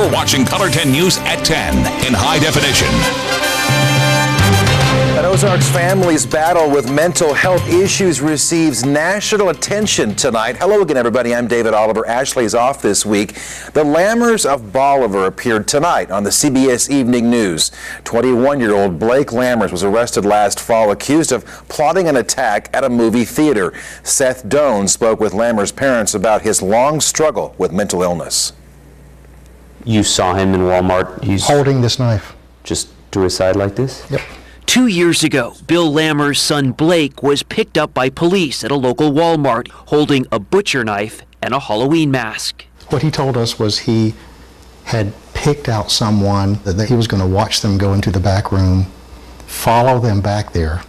You're watching Color 10 News at 10 in high definition. An Ozarks family's battle with mental health issues receives national attention tonight. Hello again, everybody. I'm David Oliver. Ashley's off this week. The Lammers of Bolivar appeared tonight on the CBS Evening News. 21-year-old Blake Lammers was arrested last fall, accused of plotting an attack at a movie theater. Seth Doan spoke with Lammers' parents about his long struggle with mental illness. You saw him in Walmart. He's holding this knife. Just to his side like this? Yep. 2 years ago, Bill Lammers' son Blake was picked up by police at a local Walmart holding a butcher knife and a Halloween mask. What he told us was he had picked out someone that he was going to watch them go into the back room, follow them back there,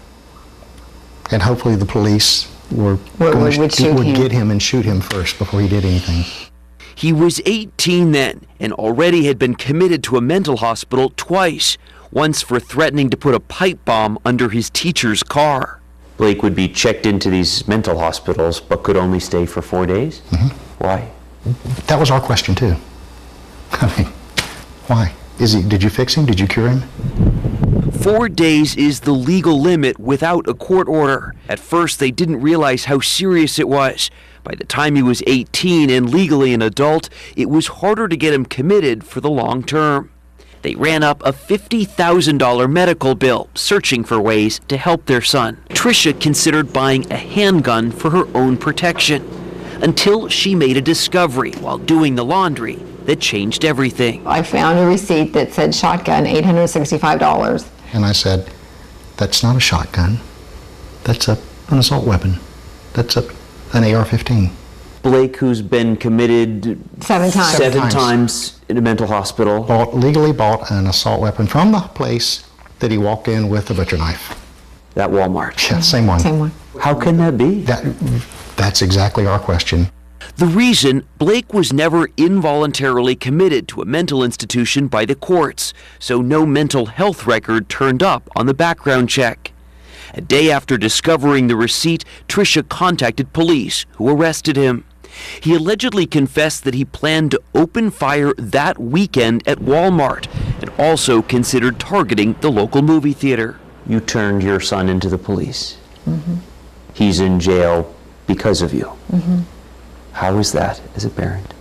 and hopefully the police would get him and shoot him first before he did anything. He was 18 then and already had been committed to a mental hospital twice. Once for threatening to put a pipe bomb under his teacher's car. Blake would be checked into these mental hospitals, but could only stay for 4 days? Mm-hmm. Why? That was our question, too. I mean, why? Did you fix him? Did you cure him? 4 days is the legal limit without a court order. At first, they didn't realize how serious it was. By the time he was 18 and legally an adult, it was harder to get him committed for the long term. They ran up a $50,000 medical bill, searching for ways to help their son. Tricia considered buying a handgun for her own protection, until she made a discovery while doing the laundry that changed everything. I found a receipt that said shotgun, $865. And I said, that's not a shotgun. That's an assault weapon. That's an AR-15. Blake, who's been committed 7 times. Seven times in a mental hospital. Legally bought an assault weapon from the place that he walked in with a butcher knife. That Walmart. Yeah, same one. Same one. How can that be? That's exactly our question. The reason, Blake was never involuntarily committed to a mental institution by the courts, so no mental health record turned up on the background check. A day after discovering the receipt, Tricia contacted police, who arrested him. He allegedly confessed that he planned to open fire that weekend at Walmart and also considered targeting the local movie theater. You turned your son into the police. Mm-hmm. He's in jail because of you. Mm-hmm. How is that as a parent?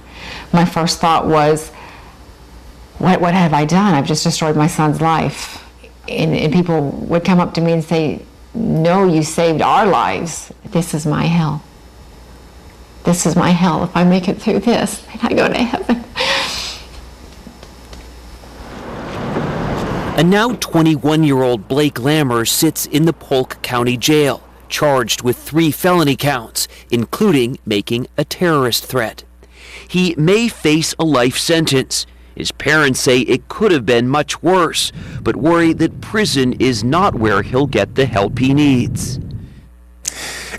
My first thought was, what have I done? I've just destroyed my son's life. And people would come up to me and say, no, you saved our lives. This is my hell. This is my hell. If I make it through this, then I go to heaven. A now 21-year-old Blake Lammers sits in the Polk County Jail, charged with 3 felony counts, including making a terrorist threat. He may face a life sentence. His parents say it could have been much worse, but worry that prison is not where he'll get the help he needs.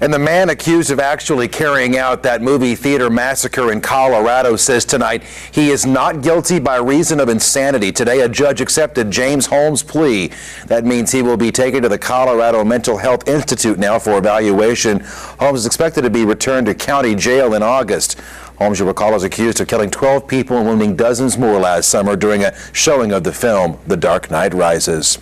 And the man accused of actually carrying out that movie theater massacre in Colorado says tonight he is not guilty by reason of insanity. Today, a judge accepted James Holmes' plea. That means he will be taken to the Colorado Mental Health Institute now for evaluation. Holmes is expected to be returned to county jail in August. Holmes, you recall, is accused of killing 12 people and wounding dozens more last summer during a showing of the film The Dark Knight Rises.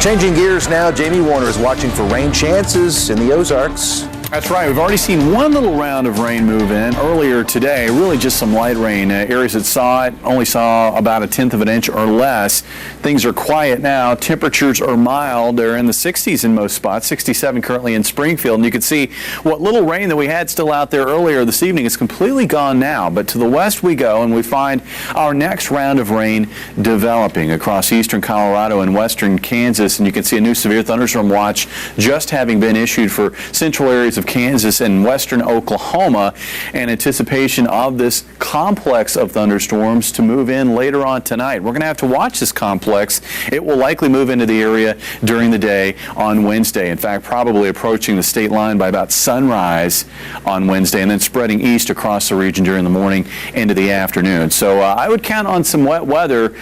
Changing gears now, Jamie Warner is watching for rain chances in the Ozarks. That's right. We've already seen one little round of rain move in earlier today. Really just some light rain. Areas that saw it only saw about 1/10 of an inch or less. Things are quiet now. Temperatures are mild. They're in the 60s in most spots. 67 currently in Springfield. And you can see what little rain that we had still out there earlier this evening is completely gone now. But to the west we go, and we find our next round of rain developing across eastern Colorado and western Kansas. And you can see a new severe thunderstorm watch just having been issued for central areas of Kansas and western Oklahoma, in anticipation of this complex of thunderstorms to move in later on tonight. We're going to have to watch this complex. It will likely move into the area during the day on Wednesday. In fact, probably approaching the state line by about sunrise on Wednesday, and then spreading east across the region during the morning into the afternoon. So I would count on some wet weather,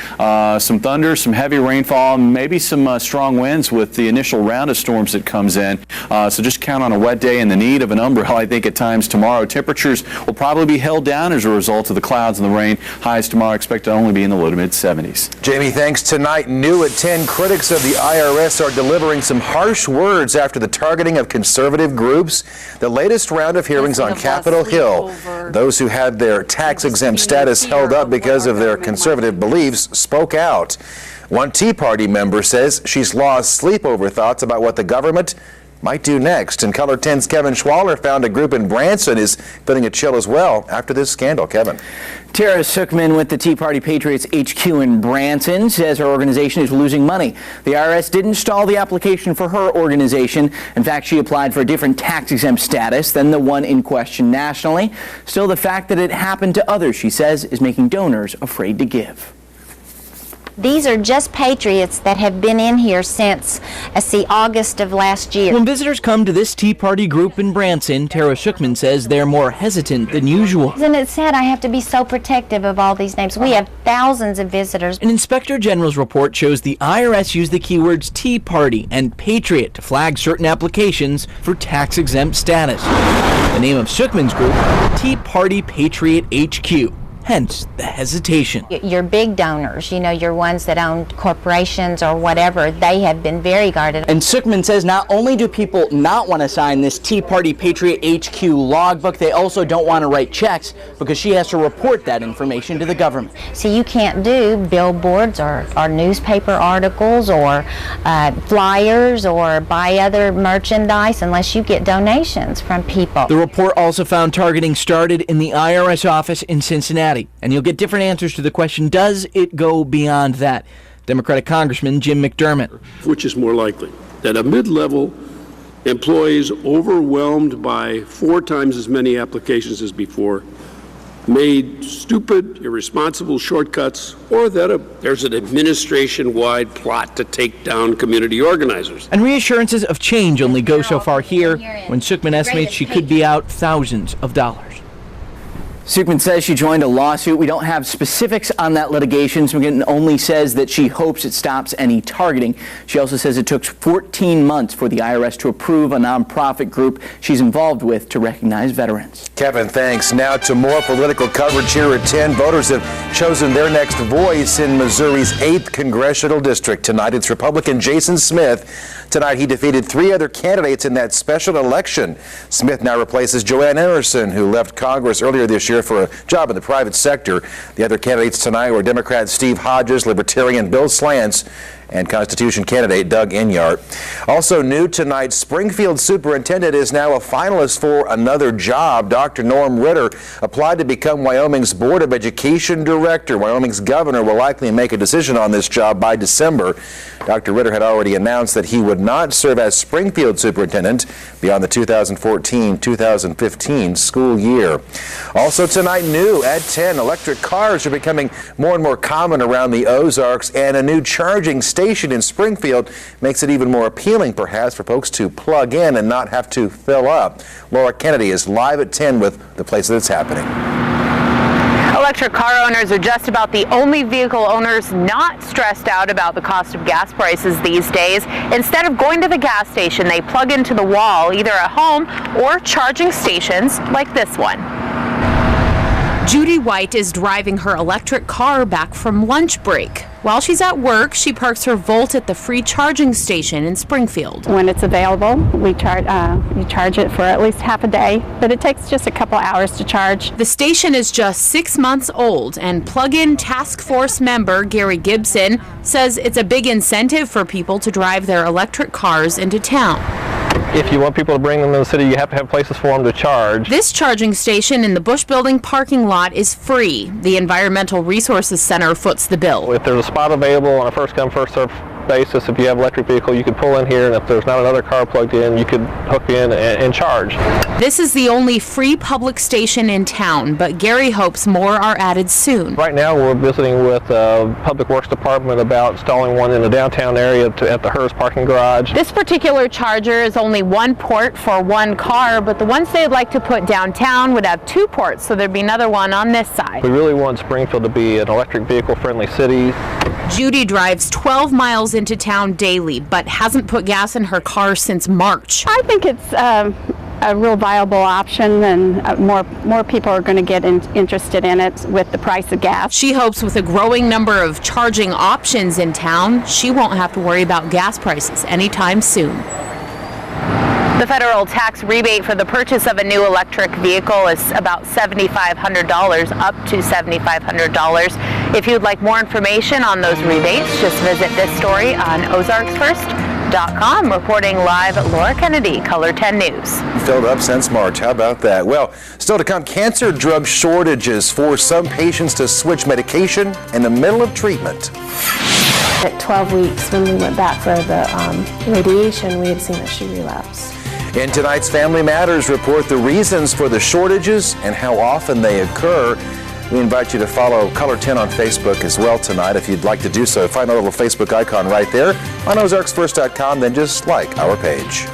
some thunder, some heavy rainfall, maybe some strong winds with the initial round of storms that comes in. So just count on a wet day and the need of an umbrella, I think, at times tomorrow. Temperatures will probably be held down as a result of the clouds and the rain. Highs tomorrow expected to only be in the low to mid 70s. Jamie, thanks. Tonight, new at 10, critics of the IRS are delivering some harsh words after the targeting of conservative groups. The latest round of hearings on Capitol Hill. Those who had their tax-exempt status held up because of their conservative beliefs spoke out. One Tea Party member says she's lost sleep over thoughts about what the government might do next. And Color 10's Kevin Schwaller found a group in Branson is feeling a chill as well after this scandal. Kevin. Tara Suchman with the Tea Party Patriots HQ in Branson says her organization is losing money. The IRS didn't stall the application for her organization. In fact, she applied for a different tax-exempt status than the one in question nationally. Still, the fact that it happened to others, she says, is making donors afraid to give. These are just patriots that have been in here since, August of last year. When visitors come to this Tea Party group in Branson, Tara Suchman says they're more hesitant than usual. Isn't it sad? I have to be so protective of all these names. We have thousands of visitors. An Inspector General's report shows the IRS used the keywords Tea Party and Patriot to flag certain applications for tax-exempt status. The name of Suchman's group, Tea Party Patriot HQ. Hence the hesitation. Your big donors, your ones that own corporations or whatever, they have been very guarded. And Suchman says not only do people not want to sign this Tea Party Patriot HQ logbook, they also don't want to write checks because she has to report that information to the government. So you can't do billboards or newspaper articles or flyers or buy other merchandise unless you get donations from people. The report also found targeting started in the IRS office in Cincinnati. And you'll get different answers to the question, does it go beyond that? Democratic Congressman Jim McDermott. Which is more likely? That a mid-level employee is overwhelmed by 4 times as many applications as before, made stupid, irresponsible shortcuts, or that there's an administration-wide plot to take down community organizers. And reassurances of change only go so far here, when Suchman estimates she could be out thousands of dollars. Suchman says she joined a lawsuit. We don't have specifics on that litigation. Suchman only says that she hopes it stops any targeting. She also says it took 14 months for the IRS to approve a nonprofit group she's involved with to recognize veterans. Kevin, thanks. Now to more political coverage here at 10. Voters have chosen their next voice in Missouri's 8th congressional district. Tonight it's Republican Jason Smith. Tonight he defeated 3 other candidates in that special election. Smith now replaces Joanne Emerson, who left Congress earlier this year for a job in the private sector. The other candidates tonight were Democrat Steve Hodges, Libertarian Bill Slants, and Constitution candidate Doug Enyart. Also new tonight, Springfield Superintendent is now a finalist for another job. Dr. Norm Ritter applied to become Wyoming's Board of Education Director. Wyoming's governor will likely make a decision on this job by December. Dr. Ritter had already announced that he would not serve as Springfield Superintendent beyond the 2014-2015 school year. Also tonight, new at 10, electric cars are becoming more and more common around the Ozarks, and a new charging station in Springfield makes it even more appealing, perhaps, for folks to plug in and not have to fill up. Laura Kennedy is live at 10 with the place that it's happening. Electric car owners are just about the only vehicle owners not stressed out about the cost of gas prices these days. Instead of going to the gas station, they plug into the wall, either at home or charging stations like this one. Judy White is driving her electric car back from lunch break. While she's at work, she parks her Volt at the free charging station in Springfield. When it's available, we you charge it for at least half a day, but it takes just a couple hours to charge. The station is just 6 months old, and plug-in task force member Gary Gibson says it's a big incentive for people to drive their electric cars into town. If you want people to bring them in the city, you have to have places for them to charge. This charging station in the Bush Building parking lot is free. The Environmental Resources Center foots the bill. If there's a spot available on a first-come, first-served basis, if you have an electric vehicle, you could pull in here, and if there's not another car plugged in, you could hook in and charge. This is the only free public station in town, but Gary hopes more are added soon. Right now, we're visiting with the Public Works Department about installing one in the downtown area at the Hearst parking garage. This particular charger is only one port for one car, but the ones they'd like to put downtown would have 2 ports, so there'd be another one on this side. We really want Springfield to be an electric vehicle-friendly city. Judy drives 12 miles into town daily, but hasn't put gas in her car since March. I think it's a real viable option, and more people are going to get interested in it with the price of gas. She hopes with a growing number of charging options in town, she won't have to worry about gas prices anytime soon. The federal tax rebate for the purchase of a new electric vehicle is about $7,500, up to $7,500. If you'd like more information on those rebates, just visit this story on ozarksfirst.com. Reporting live, Laura Kennedy, Color 10 News. Filled up since March. How about that? Well, still to come, cancer drug shortages force some patients to switch medication in the middle of treatment. At 12 weeks, when we went back for the radiation, we had seen that she relapsed. In tonight's Family Matters report, the reasons for the shortages and how often they occur. We invite you to follow Color 10 on Facebook as well tonight if you'd like to do so. Find a little Facebook icon right there on ozarksfirst.com, then just like our page.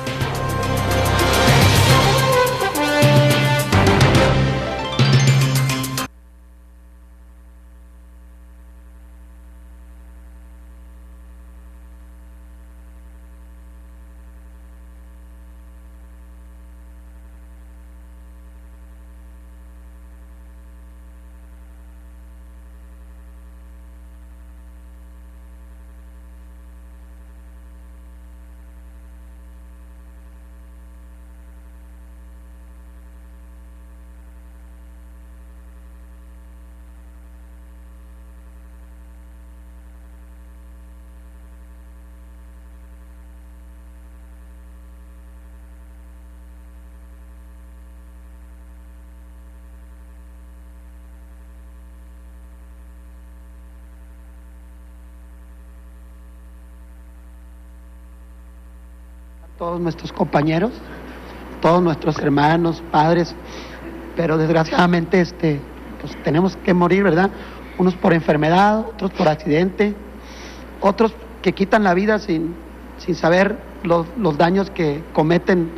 Todos nuestros compañeros, todos nuestros hermanos, padres, pero desgraciadamente pues tenemos que morir, ¿verdad? Unos por enfermedad, otros por accidente, otros que quitan la vida sin saber los daños que cometen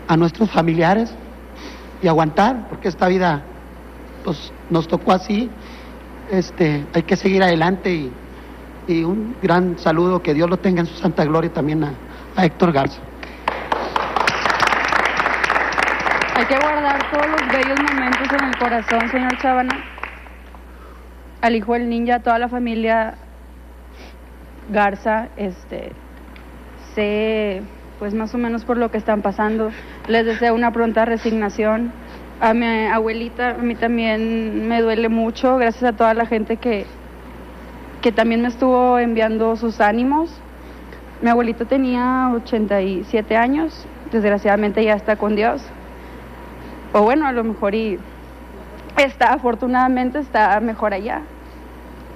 a nuestros familiares y aguantar, porque esta vida pues nos tocó así. Hay que seguir adelante y un gran saludo, que Dios lo tenga en su santa gloria también a Héctor Garza. Hay que guardar todos los bellos momentos en el corazón, señor Chavana. Al hijo del ninja, a toda la familia Garza, sé pues más o menos por lo que están pasando. Les deseo una pronta resignación. A mi abuelita, a mí también me duele mucho, gracias a toda la gente que también me estuvo enviando sus ánimos. Mi abuelita tenía 87 años, desgraciadamente ya está con Dios. O bueno, a lo mejor afortunadamente está mejor allá.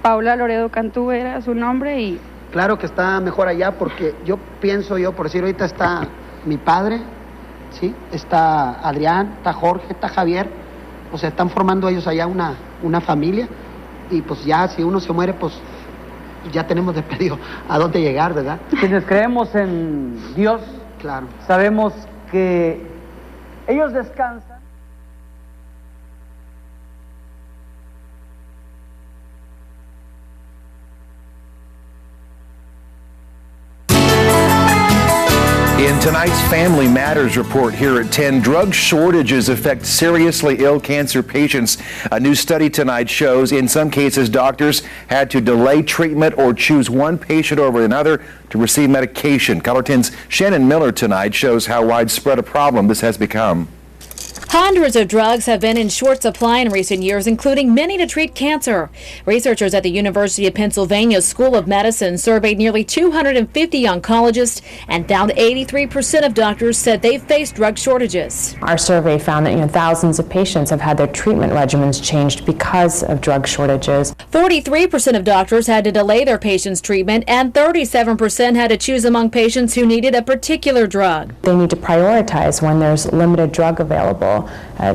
Paula Loredo Cantú era su nombre y... Claro que está mejor allá, porque por decir, ahorita está mi padre, ¿sí? Está Adrián, está Jorge, está Javier, o sea, están formando ellos allá una familia, y pues ya si uno se muere, pues ya tenemos despedido a dónde llegar, ¿verdad? Quienes creemos en Dios, claro, sabemos que ellos descansan. In tonight's Family Matters report here at 10, drug shortages affect seriously ill cancer patients. A new study tonight shows in some cases doctors had to delay treatment or choose one patient over another to receive medication. Color 10's Shannon Miller tonight shows how widespread a problem this has become. Hundreds of drugs have been in short supply in recent years, including many to treat cancer. Researchers at the University of Pennsylvania School of Medicine surveyed nearly 250 oncologists and found 83% of doctors said they've faced drug shortages. Our survey found that thousands of patients have had their treatment regimens changed because of drug shortages. 43% of doctors had to delay their patients' treatment, and 37% had to choose among patients who needed a particular drug. They need to prioritize when there's limited drug available.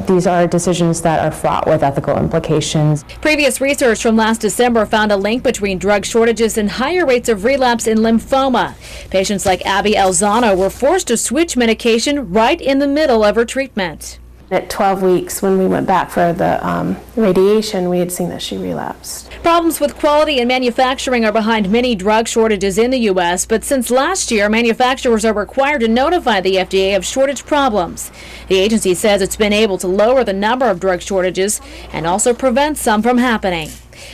These are decisions that are fraught with ethical implications. Previous research from last December found a link between drug shortages and higher rates of relapse in lymphoma. Patients like Abby Alzano were forced to switch medication right in the middle of her treatment. At 12 weeks, when we went back for the radiation, we had seen that she relapsed. Problems with quality and manufacturing are behind many drug shortages in the U.S., but since last year, manufacturers are required to notify the FDA of shortage problems. The agency says it's been able to lower the number of drug shortages and also prevent some from happening.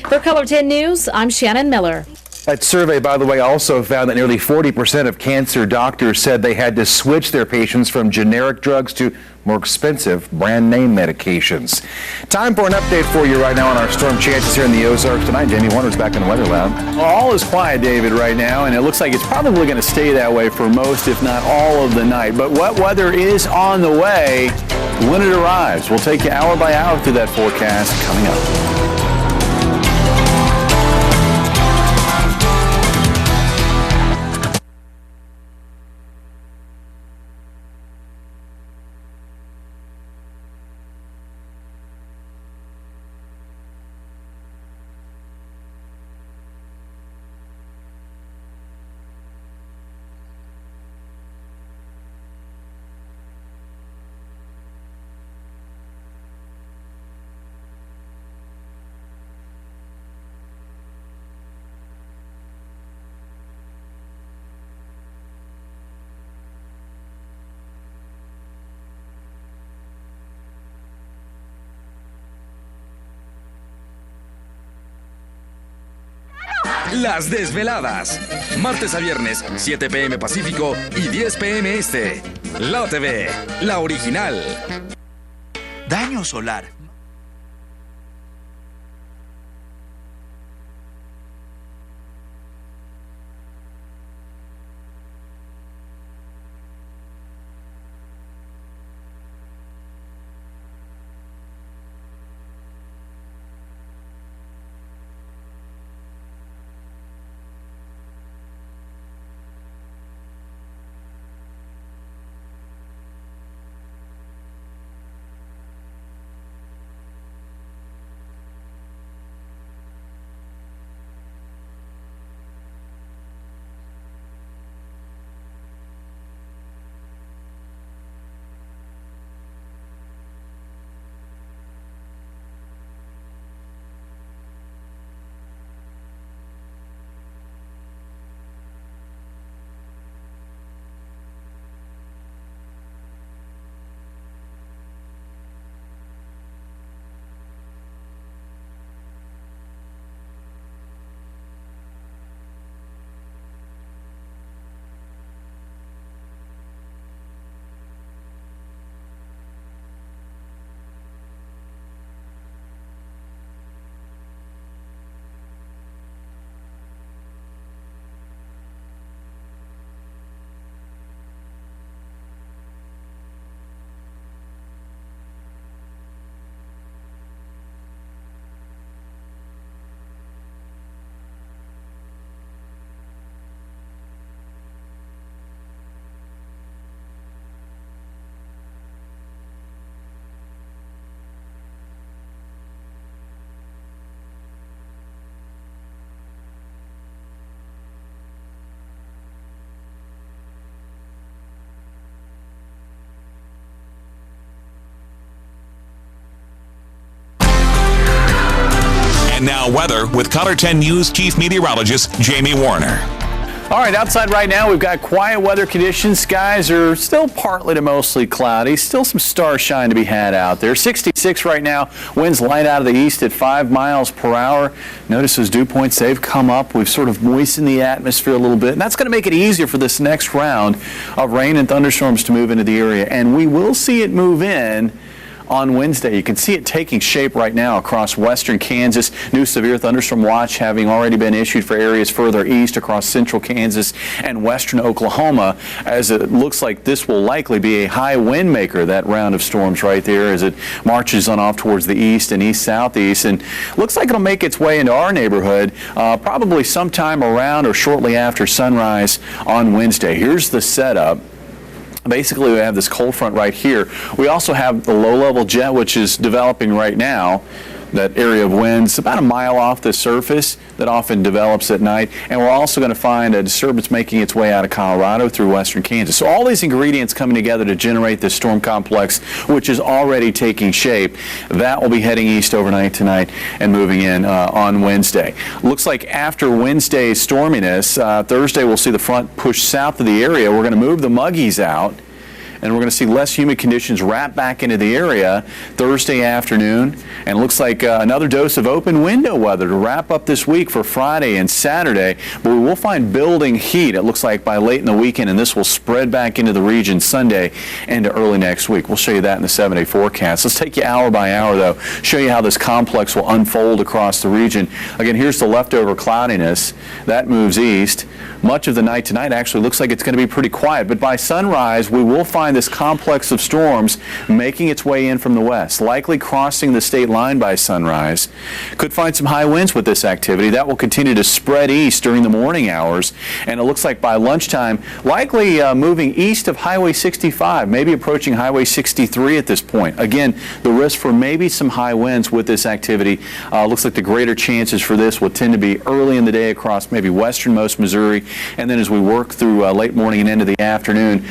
For Color 10 News, I'm Shannon Miller. That survey, by the way, also found that nearly 40% of cancer doctors said they had to switch their patients from generic drugs to more expensive brand name medications. Time for an update for you right now on our storm chances here in the Ozarks tonight. Jamie Warner's back in the Weather Lab. All is quiet, David, right now, and it looks like it's probably going to stay that way for most, if not all, of the night. But wet weather is on the way when it arrives. We'll take you hour by hour through that forecast coming up. Las Desveladas. Martes a viernes, 7 p.m. Pacífico y 10 p.m. Este. La TV, la original. Daño solar. And now weather with Color 10 News Chief Meteorologist Jamie Warner. All right, outside right now, we've got quiet weather conditions. Skies are still partly to mostly cloudy. Still some starshine to be had out there. 66 right now. Winds light out of the east at 5 miles per hour. Notice those dew points, they've come up. We've sort of moistened the atmosphere a little bit. And that's going to make it easier for this next round of rain and thunderstorms to move into the area. And we will see it move in on Wednesday. You can see it taking shape right now across western Kansas. New severe thunderstorm watch having already been issued for areas further east across central Kansas and western Oklahoma, as it looks like this will likely be a high wind maker, that round of storms right there, as it marches on off towards the east and east-southeast, and looks like it'll make its way into our neighborhood probably sometime around or shortly after sunrise on Wednesday. Here's the setup. Basically, we have this cold front right here. We also have the low-level jet, which is developing right now. that area of winds about a mile off the surface that often develops at night. And we're also going to find a disturbance making its way out of Colorado through western Kansas. So all these ingredients coming together to generate this storm complex, which is already taking shape. That will be heading east overnight tonight and moving in on Wednesday. Looks like after Wednesday's storminess, Thursday we'll see the front push south of the area. We're going to move the muggies out, and we're going to see less humid conditions wrap back into the area Thursday afternoon. And it looks like another dose of open window weather to wrap up this week for Friday and Saturday. But we will find building heat, it looks like, by late in the weekend, and this will spread back into the region Sunday into early next week. We'll show you that in the 7-day forecast. Let's take you hour by hour, though, show you how this complex will unfold across the region. Again, here's the leftover cloudiness. That moves east. Much of the night tonight actually looks like it's going to be pretty quiet, but by sunrise we will find this complex of storms making its way in from the west, likely crossing the state line by sunrise. Could find some high winds with this activity. That will continue to spread east during the morning hours, and it looks like by lunchtime likely moving east of Highway 65, maybe approaching Highway 63 at this point. Again, the risk for maybe some high winds with this activity looks like the greater chances for this will tend to be early in the day across maybe westernmost Missouri. And then as we work through late morning and into the afternoon,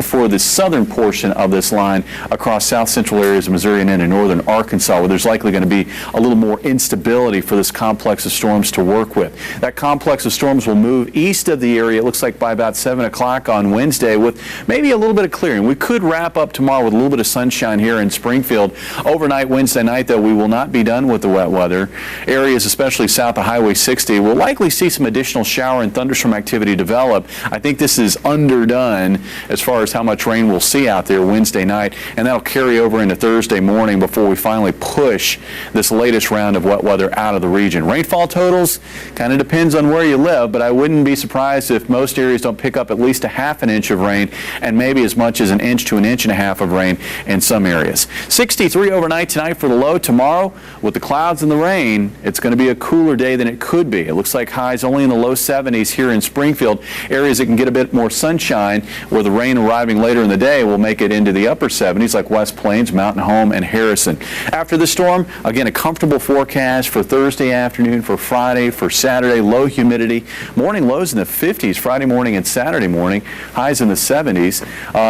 for the southern portion of this line across south central areas of Missouri and into northern Arkansas, where there's likely going to be a little more instability for this complex of storms to work with. That complex of storms will move east of the area, it looks like, by about 7 o'clock on Wednesday, with maybe a little bit of clearing. We could wrap up tomorrow with a little bit of sunshine here in Springfield. Overnight Wednesday night, though, we will not be done with the wet weather. Areas, especially south of Highway 60, will likely see some additional shower and thunderstorm activity develop. I think this is underdone as far as how much rain we'll see out there Wednesday night, and that'll carry over into Thursday morning before we finally push this latest round of wet weather out of the region. Rainfall totals kind of depends on where you live, but I wouldn't be surprised if most areas don't pick up at least a half an inch of rain and maybe as much as an inch to an inch and a half of rain in some areas. 63 overnight tonight for the low. Tomorrow, with the clouds and the rain, it's going to be a cooler day than it could be. It looks like highs only in the low 70s here in Springfield. Areas that can get a bit more sunshine, where the rain arriving later in the day will make it into the upper 70s, like West Plains, Mountain Home, and Harrison. After the storm, again, a comfortable forecast for Thursday afternoon, for Friday, for Saturday. Low humidity. Morning lows in the 50s Friday morning and Saturday morning. Highs in the 70s.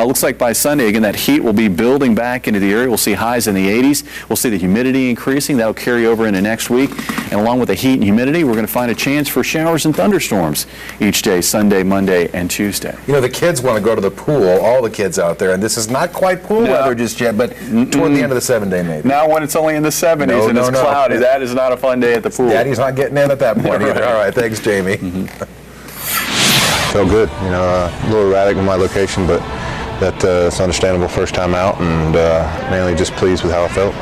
Looks like by Sunday, again, that heat will be building back into the area. We'll see highs in the 80s. We'll see the humidity increasing. That'll carry over into next week. And along with the heat and humidity, we're going to find a chance for showers and thunderstorms each day, Sunday, Monday, and Tuesday. You know, the kids want to go to the pool, all the kids out there, and this is not quite pool weather just yet, but toward the end of the 7-day maybe. Now when it's only in the 70s and it's cloudy, that is not a fun day at the pool. Daddy's not getting in at that point either. All right, thanks, Jamie. Felt good, you know, a little erratic with my location, but that's understandable first time out, and mainly just pleased with how I felt.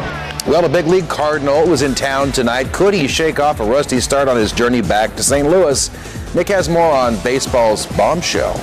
Well, a big league Cardinal was in town tonight. Could he shake off a rusty start on his journey back to St. Louis? Nick has more on baseball's bombshell.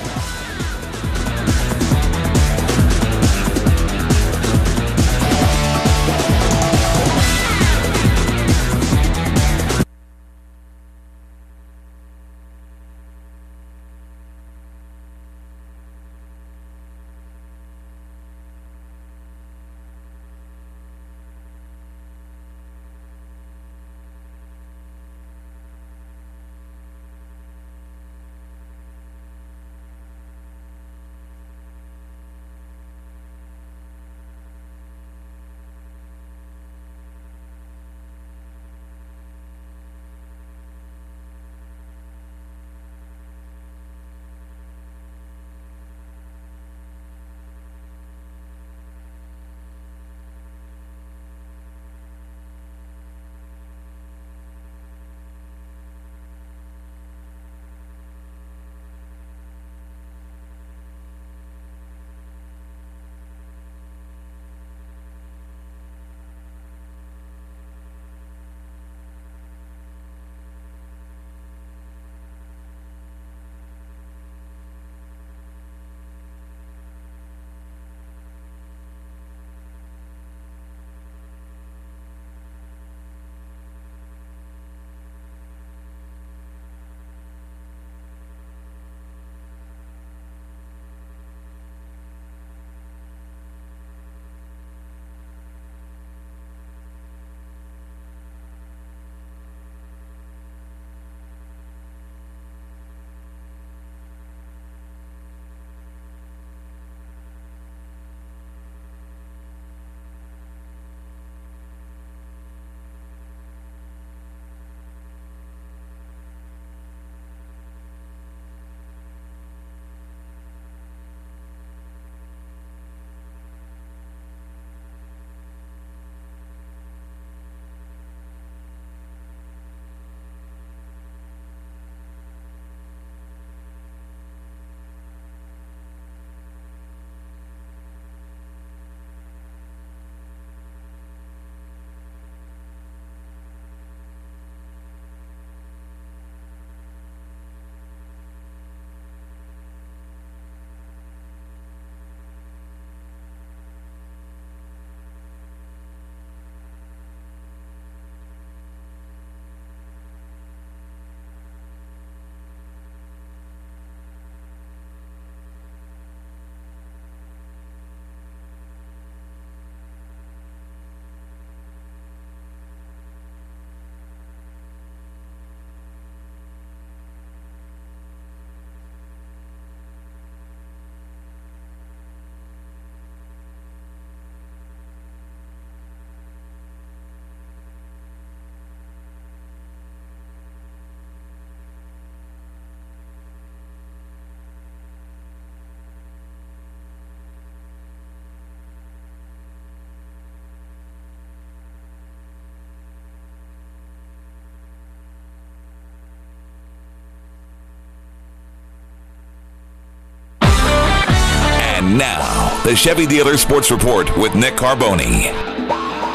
Now, the Chevy Dealer Sports Report with Nick Carboni.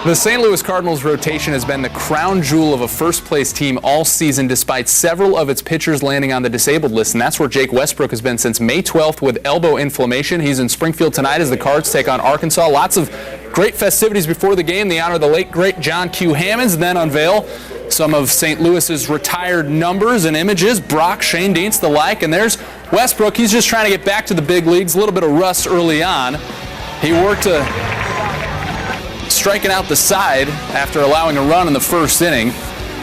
The St. Louis Cardinals rotation has been the crown jewel of a first-place team all season, despite several of its pitchers landing on the disabled list, and that's where Jake Westbrook has been since May 12th with elbow inflammation. He's in Springfield tonight as the Cards take on Arkansas. Lots of great festivities before the game. They honor the late, great John Q. Hammonds, and then unveil some of St. Louis's retired numbers and images, Brock, Shane Dietz, the like, and there's Westbrook. He's just trying to get back to the big leagues. A little bit of rust early on. He worked striking out the side after allowing a run in the first inning.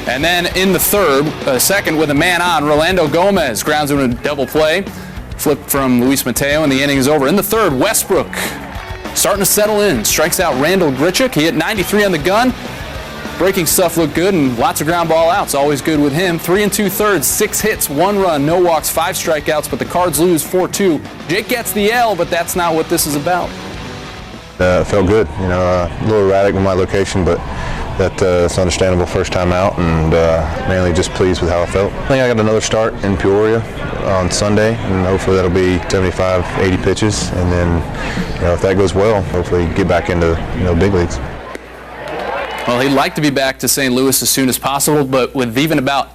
And then in the second with a man on, Rolando Gomez grounds into a double play. Flip from Luis Mateo, and the inning is over. In the third, Westbrook starting to settle in. Strikes out Randall Grichuk. He hit 93 on the gun. Breaking stuff looked good, and lots of ground ball outs. Always good with him. 3 2/3, 6 hits, 1 run, no walks, 5 strikeouts, but the Cards lose 4-2. Jake gets the L, but that's not what this is about. Felt good, a little erratic with my location, but that's understandable first time out, and mainly just pleased with how I felt. I think I got another start in Peoria on Sunday, and hopefully that'll be 75, 80 pitches, and then if that goes well, hopefully get back into big leagues. Well, he'd like to be back to St. Louis as soon as possible, but without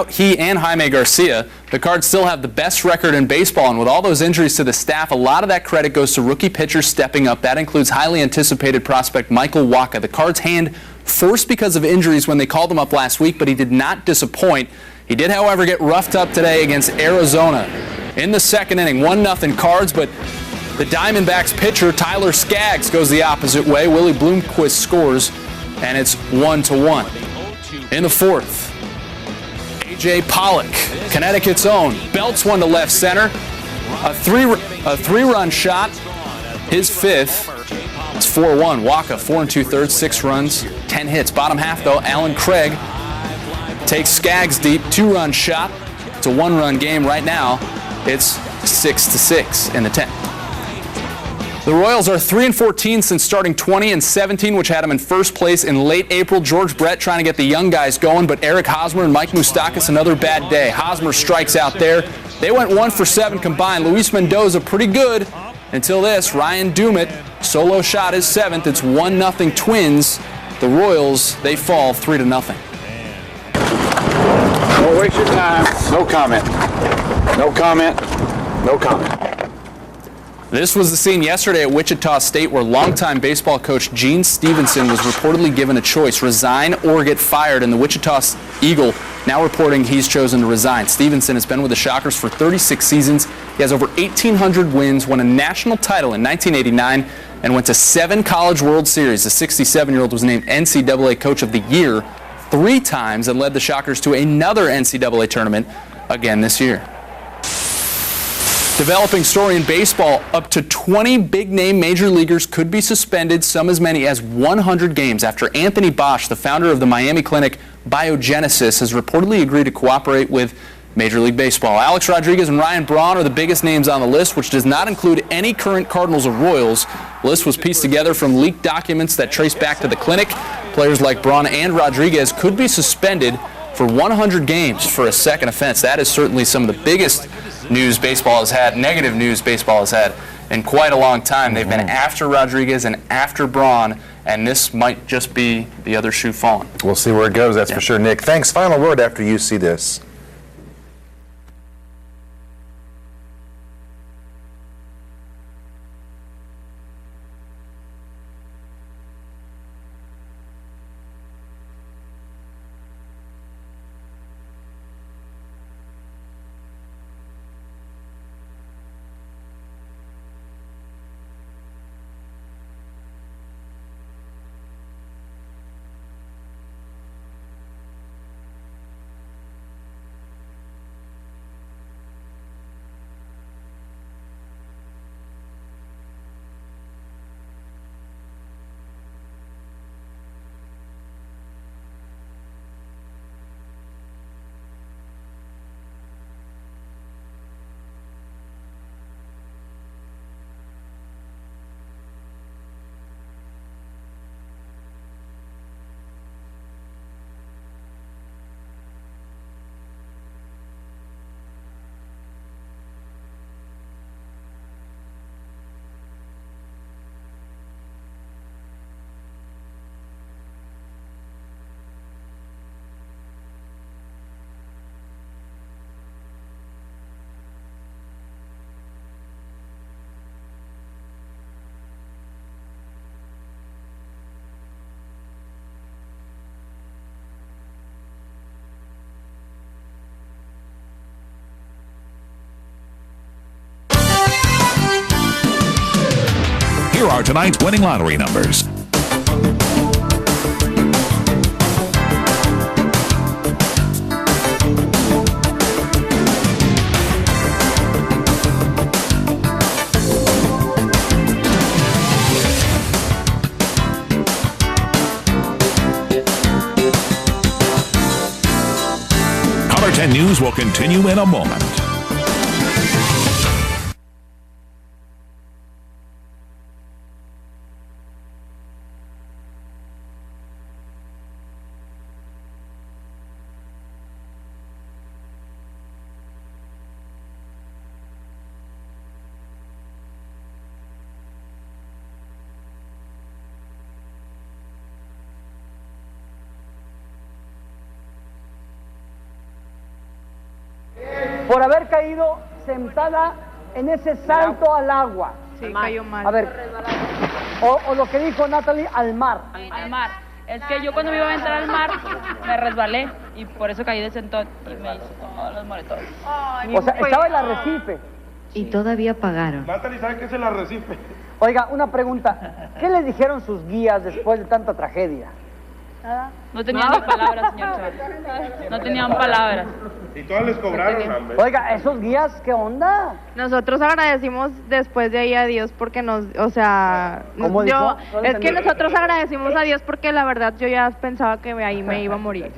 he and Jaime Garcia, the Cards still have the best record in baseball, and with all those injuries to the staff, a lot of that credit goes to rookie pitchers stepping up. That includes highly anticipated prospect Michael Wacha. The Cards' hand forced because of injuries when they called him up last week, but he did not disappoint. He did, however, get roughed up today against Arizona. In the second inning, 1-0 Cards, but the Diamondbacks pitcher Tyler Skaggs goes the opposite way. Willie Bloomquist scores, and it's 1-1. In the fourth, A.J. Pollock, Connecticut's own, belts one to left center. A three-run shot, his fifth. It's 4-1. Wacha, 4 2/3, 6 runs, 10 hits. Bottom half, though, Alan Craig takes Skaggs deep, 2-run shot. It's a 1-run game right now. It's 6-6 in the 10th. The Royals are 3-14 since starting 20-17, which had them in first place in late April. George Brett trying to get the young guys going, but Eric Hosmer and Mike Moustakas, another bad day. Hosmer strikes out there. They went 1 for 7 combined. Luis Mendoza pretty good until this. Ryan Dumit, solo shot his 7th. It's 1-0 Twins. The Royals, they fall 3-0. Don't waste your time. No comment. No comment. No comment. This was the scene yesterday at Wichita State where longtime baseball coach Gene Stevenson was reportedly given a choice, resign or get fired, and the Wichita Eagle now reporting he's chosen to resign. Stevenson has been with the Shockers for 36 seasons. He has over 1,800 wins, won a national title in 1989, and went to 7 College World Series. The 67-year-old was named NCAA Coach of the Year 3 times and led the Shockers to another NCAA tournament again this year. Developing story in baseball, up to 20 big-name major leaguers could be suspended, some as many as 100 games, after Anthony Bosch, the founder of the Miami clinic Biogenesis, has reportedly agreed to cooperate with Major League Baseball. Alex Rodriguez and Ryan Braun are the biggest names on the list, which does not include any current Cardinals or Royals. The list was pieced together from leaked documents that trace back to the clinic. Players like Braun and Rodriguez could be suspended for 100 games for a second offense. That is certainly some of the biggest news baseball has had, negative news baseball has had in quite a long time. They've been after Rodriguez and after Braun, and this might just be the other shoe falling. We'll see where it goes, that's for sure. Nick, thanks. Final word after you see this. Here are tonight's winning lottery numbers. Color 10 News will continue in a moment. Por haber caído sentada en ese salto al agua. Sí, cayó mal. A ver, o lo que dijo Natalie, al mar. Al mar. Es que yo cuando me iba a entrar al mar me resbalé y por eso caí de sentón y me hizo todos los moretones. O sea, estaba el arrecife. Y todavía pagaron. Natalie, ¿sabe qué es el arrecife? Oiga, una pregunta. ¿Qué les dijeron sus guías después de tanta tragedia? Nada. No tenían ni palabras, señor Chávez. No tenían palabras. Y todas les cobraron, hombre. Oiga, ¿esos guías qué onda? Nosotros agradecimos después de ahí a Dios porque nos, o sea, ¿Cómo dijo? es que nosotros agradecimos a Dios porque la verdad yo ya pensaba que ahí me iba a morir.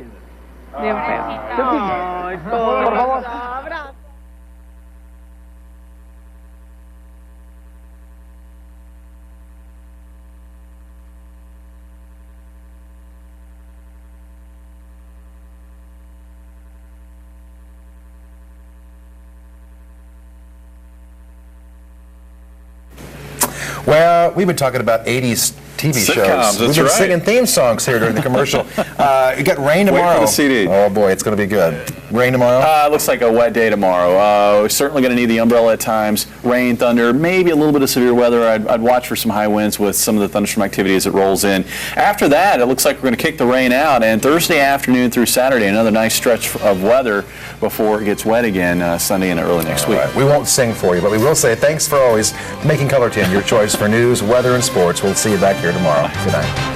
Bien feo. Ay, por favor. Well, we've been talking about 80s TV Sitcoms, shows. We've that's been right. singing theme songs here during the commercial. You got rain tomorrow. Wait for the CD. Oh boy, it's going to be good. Rain tomorrow? It looks like a wet day tomorrow. We're certainly going to need the umbrella at times. Rain, thunder, maybe a little bit of severe weather. I'd watch for some high winds with some of the thunderstorm activity as it rolls in. After that, it looks like we're going to kick the rain out. And Thursday afternoon through Saturday, another nice stretch of weather before it gets wet again Sunday and early next week. Right. We won't sing for you, but we will say thanks for always making Color 10 your choice for news, weather, and sports. We'll see you back here tomorrow. Good night.